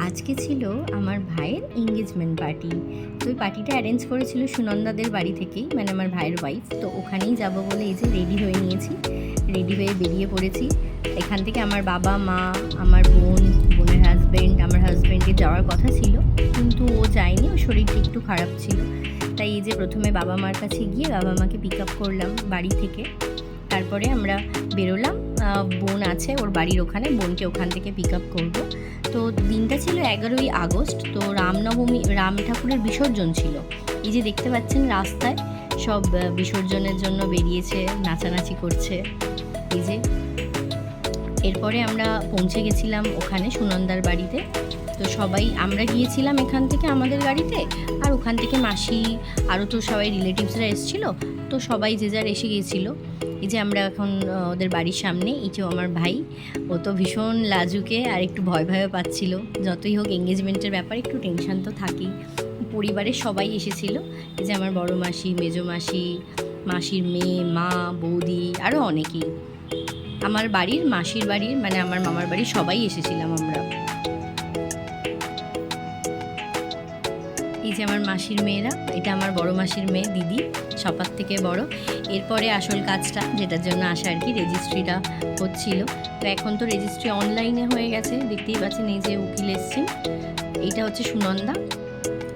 আজকে ছিল আমার ভাইয়ের এঙ্গেজমেন্ট পার্টি। তো ওই পার্টিটা অ্যারেঞ্জ করেছিল সুনন্দাদের বাড়ি থেকেই, মানে আমার ভাইয়ের ওয়াইফ। তো ওখানেই যাব বলে এই যে রেডি হয়ে নিয়েছি, রেডি হয়ে বেরিয়ে পড়েছি। এখান থেকে আমার বাবা মা, আমার বোন, বোনের হাজব্যান্ড, আমার হাজব্যান্ডের যাওয়ার কথা ছিল, কিন্তু ও যায়নি, ওর শরীরটা একটু খারাপ ছিল। তাই এই যে প্রথমে বাবা মার কাছে গিয়ে বাবা মাকে পিক আপ করলাম বাড়ি থেকে। তারপরে আমরা বেরোলাম, বোন আছে ওর বাড়ির ওখানে, বোনকে ওখান থেকে পিক আপ করবো। তো দিনটা ছিল 11ই আগস্ট। তো রামনবমী, রাম ঠাকুরের বিসর্জন ছিল। এই যে দেখতে পাচ্ছেন রাস্তায় সব বিসর্জনের জন্য বেরিয়েছে, নাচানাচি করছে। এই যে এরপরে আমরা পৌঁছে গেছিলাম ওখানে সুনন্দার বাড়িতে। তো সবাই আমরা গিয়েছিলাম এখান থেকে আমাদের গাড়িতে, আর ওখান থেকে মাসি আরও তো সবাই রিলেটিভসরা এসেছিলো। তো সবাই যে যার এসে গিয়েছিলো। এই যে আমরা এখন ওদের বাড়ির সামনে, এই যে আমার ভাই, ও তো ভীষণ লাজুকে আর একটু ভয় ভয়ও পাচ্ছিল। যতই হোক এঙ্গেজমেন্টের ব্যাপারে একটু টেনশন তো থাকেই। পরিবারের সবাই এসেছিলো, এই যে আমার বড় মাসি, মেজো মাসি, মাসির মেয়ে, মা, বৌদি, আরও অনেকেই। আমার বাড়ির, মাসির বাড়ির, মানে আমার মামার বাড়ির সবাই এসেছিলাম আমরা। এই যে আমার মাসির মেয়েরা, এটা আমার বড় মাসির মেয়ে দিদি, সবার থেকে বড়। এরপরে আসল কাজটা, যেটার জন্য আসা আর কি, রেজিস্ট্রিটা হচ্ছিল। তো এখন তো রেজিস্ট্রি অনলাইনে হয়ে গেছে, দেখতেই পাচ্ছেন এই যে উকিল এসছেন। এইটা হচ্ছে সুনন্দা,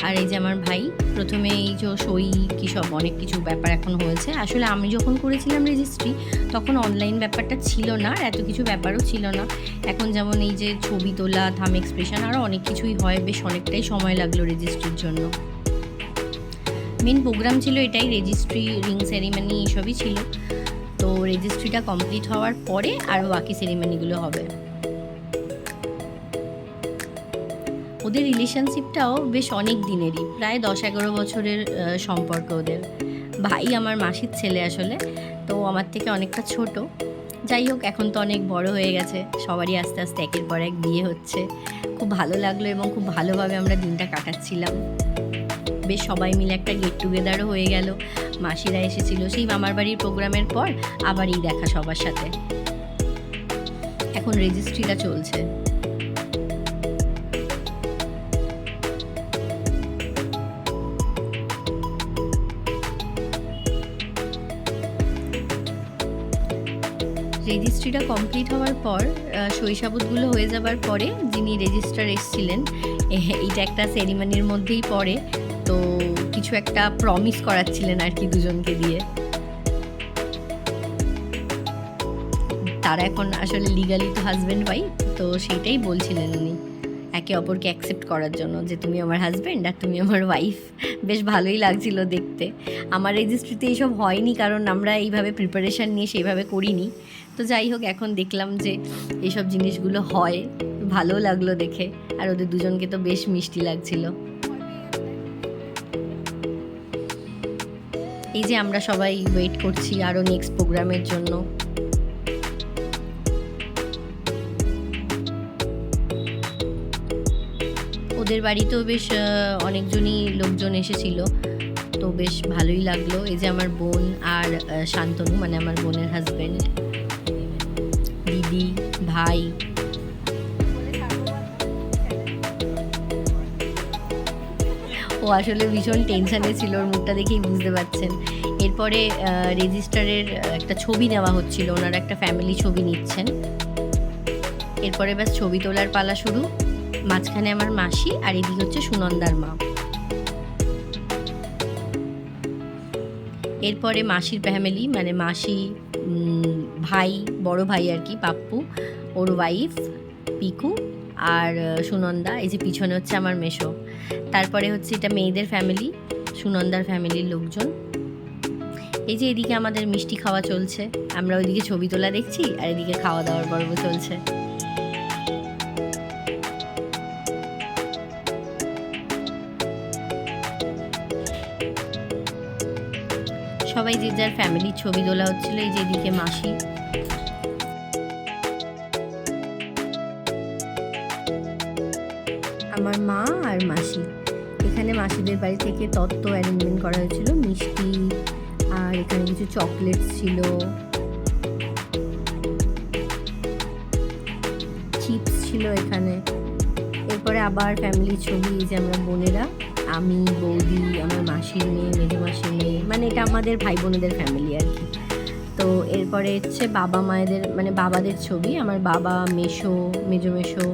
আর এই যে আমার ভাই। প্রথমে এই যে সই কী সব অনেক কিছু ব্যাপার এখন হয়েছে। আসলে আমি যখন করেছিলাম রেজিস্ট্রি তখন অনলাইন ব্যাপারটা ছিল না, আর এত কিছু ব্যাপারও ছিল না। এখন যেমন এই যে ছবি তোলা, থাম এক্সপ্রেশন, আরও অনেক কিছুই হয়। বেশ অনেকটাই সময় লাগলো রেজিস্ট্রির জন্য। মেন প্রোগ্রাম ছিল এটাই, রেজিস্ট্রি, রিং সেরিমনি এসবই ছিল। তো রেজিস্ট্রিটা কমপ্লিট হওয়ার পরে আরও বাকি সেরিমনিগুলো হবে। ওদের রিলেশনশিপটাও বেশ অনেক দিনেরই, প্রায় 10-11 বছরের সম্পর্ক ওদের। ভাই আমার মাসির ছেলে আসলে, তো আমার থেকে অনেকটা ছোট। যাই হোক, এখন তো অনেক বড় হয়ে গেছে, সবারই আস্তে আস্তে একের পর এক বিয়ে হচ্ছে। খুব ভালো লাগলো এবং খুব ভালোভাবে আমরা দিনটা কাটাচ্ছিলাম। বেশ সবাই মিলে একটা গেট টুগেদারও হয়ে গেল। মাসিরা এসেছিল সেই মামার বাড়ির প্রোগ্রামের পর, আবার এই দেখা সবার সাথে। এখন রেজিস্ট্রিটা চলছে। রেজিস্ট্রিটা কমপ্লিট হওয়ার পর, শৈশাবতগুলো হয়ে যাবার পরে যিনি রেজিস্ট্রার এসেছিলেন, এইটা একটা সেরিমনির মধ্যেই পড়ে। তো কিছু একটা প্রমিস করাচ্ছিলেন আর কি দুজনকে দিয়ে। তারা এখন আসলে লিগালি তো হাজব্যান্ড ওয়াইফ, তো সেইটাই বলছিলেন উনি, একে অপরকে অ্যাকসেপ্ট করার জন্য, যে তুমি আমার হাজব্যান্ড আর তুমি আমার ওয়াইফ। বেশ ভালোই লাগছিল দেখতে। আমার রেজিস্ট্রিতে এইসব হয়নি, কারণ আমরা এইভাবে প্রিপারেশান নিয়ে সেইভাবে করিনি। তো যাই হোক, এখন দেখলাম যে এইসব জিনিসগুলো হয়, ভালো লাগলো দেখে। আর ওদের দুজনকে তো বেশ মিষ্টি লাগছিল। এই যে আমরা সবাই ওয়েট করছি আরও নেক্সট প্রোগ্রামের জন্য। ওদের বাড়িতেও বেশ অনেকজনই লোকজন এসেছিল, তো বেশ ভালোই লাগলো। এই যে আমার বোন আর শান্তনু, মানে আমার বোনের হাজব্যান্ড, দিদি, ভাই। ও আসলে ভীষণ টেনশানে ছিল, ওর মুখটা দেখেই বুঝতে পারছেন। এরপরে রেজিস্টারের একটা ছবি নেওয়া হচ্ছিল, ওনারা একটা ফ্যামিলি ছবি নিচ্ছেন। এরপরে ব্যাস ছবি তোলার পালা শুরু। মাঝখানে আমার মাসি, আর এদিকে হচ্ছে সুনন্দার মা। এরপরে মাসির ফ্যামিলি, মানে মাসি, ভাই, বড় ভাই আর কি, পাপ্পু, ওর ওয়াইফ পিকু, আর সুনন্দা। এই যে পিছনে হচ্ছে আমার মেশো। তারপরে হচ্ছে এটা মেয়েদের ফ্যামিলি, সুনন্দার ফ্যামিলির লোকজন। এই যে এদিকে আমাদের মিষ্টি খাওয়া চলছে, আমরা ওইদিকে ছবি তোলা দেখছি, আর এদিকে খাওয়া দাওয়ার পর্ব চলছে। সবাই যে যার ফ্যামিলির ছবি তোলা হচ্ছিল। এই যে এদিকে মাসি, আমার মা আর মাসি। এখানে মাসিদের বাড়ি থেকে তত্ত্ব অ্যারেঞ্জমেন্ট করা হয়েছিল, মিষ্টি, আর এখানে কিছু চকলেটস ছিল, চিপস ছিল এখানে। এরপরে আবার ফ্যামিলির ছবি, এই যে আমরা বোনেরা, আমি, বৌদি, আমার মাসির মেয়ে, মেজো মাসির মেয়ে, মানে এটা আমাদের ভাই বোনেদের ফ্যামিলি আর কি। তো এরপরে হচ্ছে বাবা মায়েদের মানে বাবাদের ছবি, আমার বাবা, মেসো, মেজো মেসো,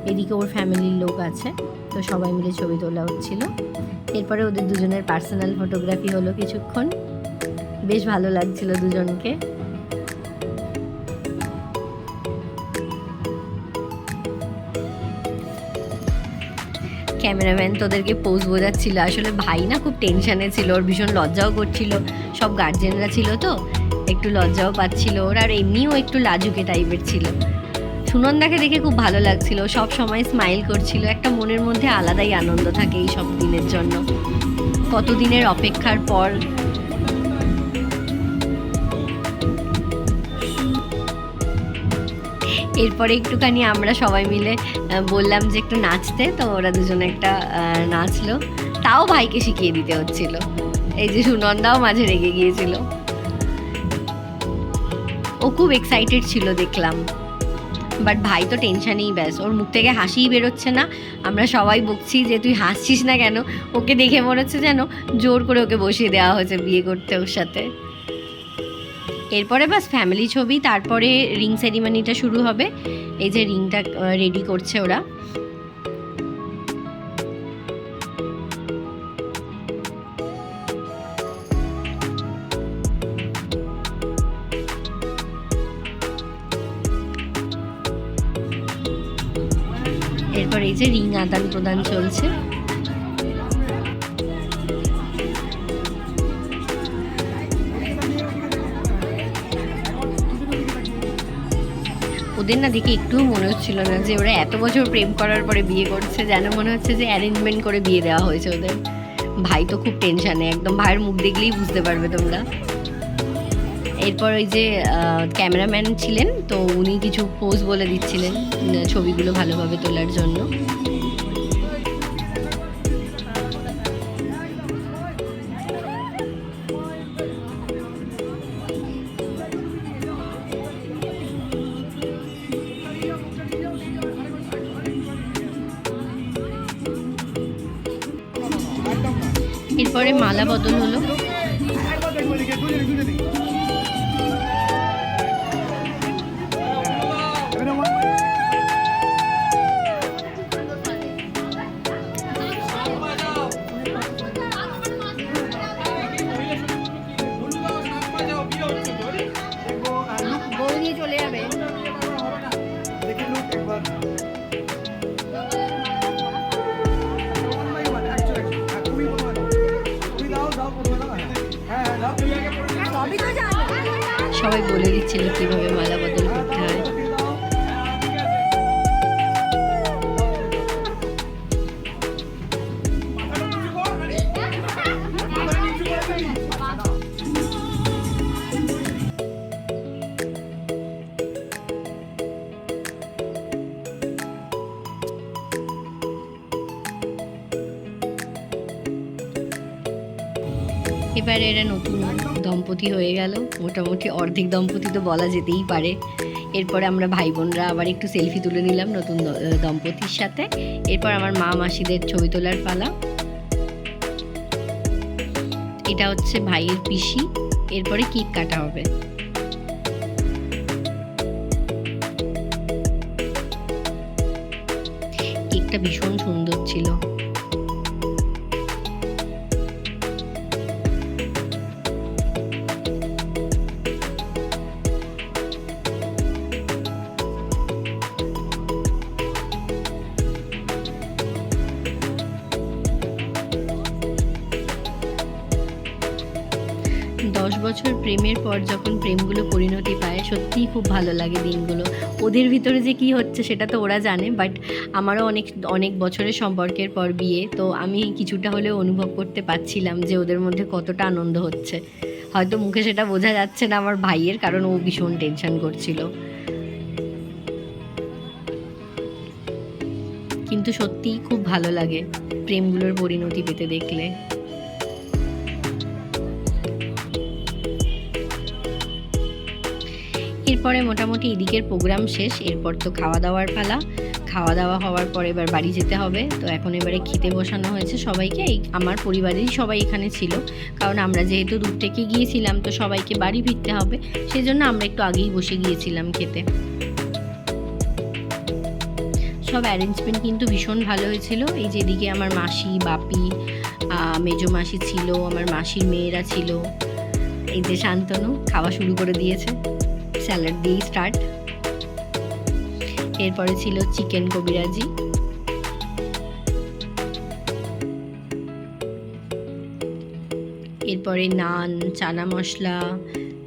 এদিকে ওর ফ্যামিলির লোক আছে, তো সবাই মিলে ছবি তোলা হচ্ছিল। এরপরে ওদের দুজনের পার্সোনাল ফটোগ্রাফি হলো কিছুক্ষণ, বেশ ভালো লাগছিল দুজনকে। ক্যামেরাম্যান তোদেরকে পোজ বোঝাচ্ছিল, আসলে ভাই না খুব টেনশানে ছিল, ওর ভীষণ লজ্জাও করছিল, সব গার্জেনরা ছিল তো একটু লজ্জাও পাচ্ছিল ওর, আর এমনিও একটু লাজুকে টাইপের ছিল। সুনন্দাকে দেখে খুব ভালো লাগছিল, সব সময় স্মাইল করছিল, একটা মনের মধ্যে আলাদাই আনন্দ থাকে এই সব দিনের জন্য, কতদিনের অপেক্ষার পর। এরপরে একটুখানি আমরা সবাই মিলে বললাম যে একটু নাচতে, তো ওরা দুজনে একটা নাচলো, তাও ভাইকে শিখিয়ে দিতে হচ্ছিল। এই যে সুনন্দাও মাঝে রেগে গিয়েছিল, ও খুব এক্সাইটেড ছিল দেখলাম, বাট ভাই তো টেনশানেই ব্যাস, ওর মুখ থেকে হাসিই বেরোচ্ছে না। আমরা সবাই বকছি যে তুই হাসছিস না কেন, ওকে দেখে মনে হচ্ছে যেন জোর করে ওকে বসিয়ে দেওয়া হয়েছে বিয়ে করতে ওর সাথে। এরপরে বাস ফ্যামিলি ছবি, তারপরে রিং সেরিমনিটা শুরু হবে। এই যে রিংটা রেডি করছে ওরা। এরপর এই যে রিং আদান প্রদান চলছে। ওদের না দেখে একটুও মনে হচ্ছিল না যে ওরা এত বছর প্রেম করার পরে বিয়ে করছে, যেন মনে হচ্ছে যে অ্যারেঞ্জমেন্ট করে বিয়ে দেওয়া হয়েছে ওদের। ভাই তো খুব টেনশানে, একদম ভাইয়ের মুখ দেখলেই বুঝতে পারবে তোমরা। এরপর ওই যে ক্যামেরাম্যান ছিলেন, তো উনি কিছু পোজ বলে দিচ্ছিলেন ছবিগুলো ভালোভাবে তোলার জন্য। এরপরে মালা বদল হলো। বৌদি চলে যাবে। সবাই বলে দিচ্ছিল কিভাবে মালা বদল করতে হয়। এবারে এরা নতুন দম্পতি হয়ে গেল, মোটামুটি অর্ধেক দম্পতি তো বলা যেতেই পারে। এরপরে আমরা ভাই বোনরা আবার একটু সেলফি তুলে নিলাম নতুন দম্পতির সাথে। এরপর আমার মা মাসিদের ছবি তোলার পালা। এটা হচ্ছে ভাইয়ের পিসি। এরপরে কেক কাটা হবে। কেকটা ভীষণ সুন্দর ছিল। 10 বছর প্রেমের পর যখন প্রেমগুলো পরিণতি পায়, সত্যিই খুব ভালো লাগে দিনগুলো। ওদের ভিতরে যে কী হচ্ছে সেটা তো ওরা জানে, বাট আমারও অনেক অনেক বছরের সম্পর্কের পর বিয়ে, তো আমি কিছুটা হলেও অনুভব করতে পারছিলাম যে ওদের মধ্যে কতটা আনন্দ হচ্ছে। হয়তো মুখে সেটা বোঝা যাচ্ছে না আমার ভাইয়ের, কারণ ও ভীষণ টেনশন করছিল, কিন্তু সত্যিই খুব ভালো লাগে প্রেমগুলোর পরিণতি পেতে দেখলে। এরপরে মোটামুটি এদিকের প্রোগ্রাম শেষ, এরপর তো খাওয়া দাওয়ার পালা। খাওয়া দাওয়া হওয়ার পর এবার বাড়ি যেতে হবে। তো এখন এবারে খেতে বসানো হয়েছে সবাইকে। আমার পরিবারেরই সবাই এখানে ছিল, কারণ আমরা যেহেতু দূর থেকে গিয়েছিলাম তো সবাইকে বাড়ি ফিরতে হবে, সেই জন্য আমরা একটু আগেই বসে গিয়েছিলাম খেতে। সব অ্যারেঞ্জমেন্ট কিন্তু ভীষণ ভালো হয়েছিল। এই যে এদিকে আমার মাসি, বাপি, মেজো মাসি ছিল, আমার মাসির মেয়েরা ছিল। এই যে শান্তনু খাওয়া শুরু করে দিয়েছে, স্যালাড দিয়েই স্টার্ট। এরপরে ছিল চিকেন কবিরাজি, এরপরে নান, চানা মশলা,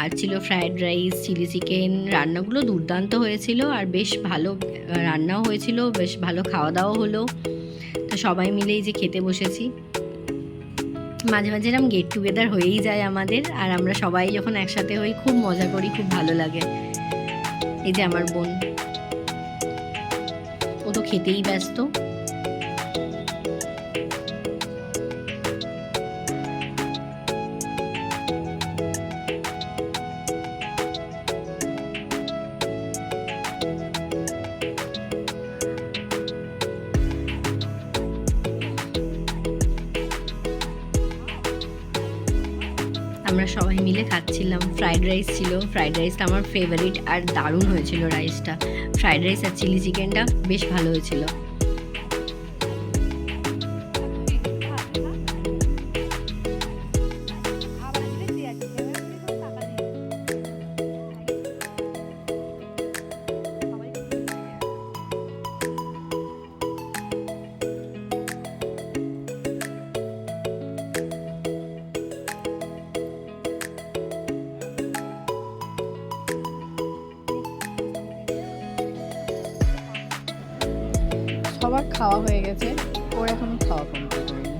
আর ছিল ফ্রায়েড রাইস, চিলি চিকেন। রান্নাগুলো দুর্দান্ত হয়েছিল আর বেশ ভালো রান্নাও হয়েছিল, বেশ ভালো খাওয়া দাওয়া হলো। তো সবাই মিলেই যে খেতে বসেছি। মাঝে মাঝে এরকম গেট টুগেদার হয়েই যায় আমাদের, আর আমরা সবাই যখন একসাথে হই খুব মজা করি, খুব ভালো লাগে। এই যে আমার বোন, ও তো খেতেই ব্যস্ত। আমরা সবাই মিলে খাচ্ছিলাম। ফ্রাইড রাইস ছিল, ফ্রাইড রাইসটা আমার ফেভারিট, আর দারুণ হয়েছিল রাইসটা। ফ্রাইড রাইস আর চিলি চিকেনটা বেশ ভালো হয়েছিল। সবার খাওয়া হয়ে গেছে, ওর এখনো খাওয়া কমপ্লিট হয়নি।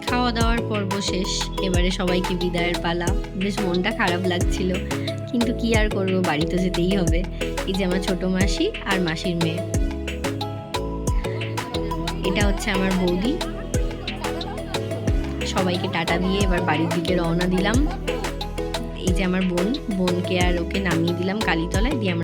খাওয়া দাওয়ার পর্ব শেষ, এবারে সবাইকে বিদায়ের পালা। বেশ মনটা খারাপ লাগছিল, কিন্তু কি আর করবো, বাড়ি তো যেতেই হবে। এই যে আমার ছোটো মাসি আর মাসির মেয়ে, এটা হচ্ছে আমার বৌদি। সবাইকে টাটা দিয়ে এবার বাড়ির দিকে রওনা দিলাম। এই যে আমার বোনকে আর ওকে নামিয়ে দিলাম কালীতলায়, দিয়ে আমরা